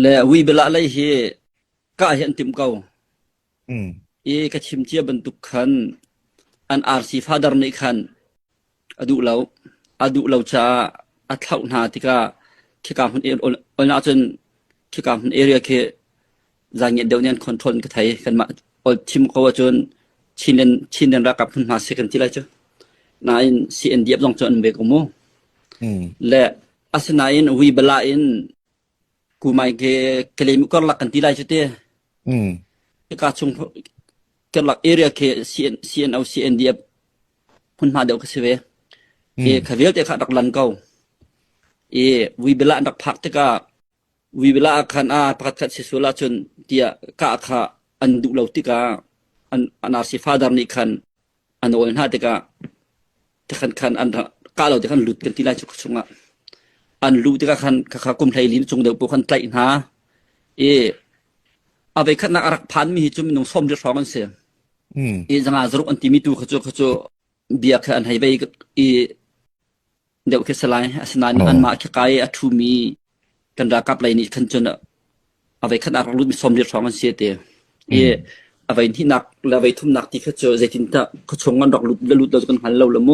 และวิเบลาไลเฮกะเห็นติมเกากะชิมเจียบันตุคันอันอาร์ซีฟาดาร์นี่คันอดุเราจะอัตลาวนาติกาคิกามคนอนาจนคิกามคนเอเรียเคจางเยเดวเนียนคอนโทรลกะไทยกันมาอชิมกว่าจนชินเนนรักกับคนมาเซกันที่ไรจ้ะนายซีเอ็นดีฟลองจนเบกโมและอาสนาอินวิเบลาอินกูไม่เคลมิกอลักกันที่ไรจ้ะเต้กาชงกลักเอเรียเคซีเอ็นเอาซีเอ็นดีฟคนมาเดียวกันเสวขวิลเตะขัดดักลันเก่าวิเบลาดักพักเตกาวิเบลาคันพักขัดสิสุลาจนเตียกะขะอันดุเหล่าติกาอันอาศิฟาดาร์นี่คันอันโอนหาติกาตะคันอันกะเหล่าติคันหลุดกันที่ไรชุกชงอันรู้ติกาคันขะกุมไทยลินจงเดปุคันไตหาเอาไปคันนักรักพันมีจุมนงส้มจะร้องกันเสียจังอาจรุกอันติมิตูขจเบียกอันให้ไปเดี๋ยวเคสลายสนานอันมาแค่กายอัตุมีกันรักกับไรนี่คันจนเอาไปคันนักรู้มีส้มจะร้องกันเสียเตเอาไปที่นักแล้วไปทุ่มนักที่ขจใจทินตะขชงกันดอกลุดแล้วกันหันเราละโม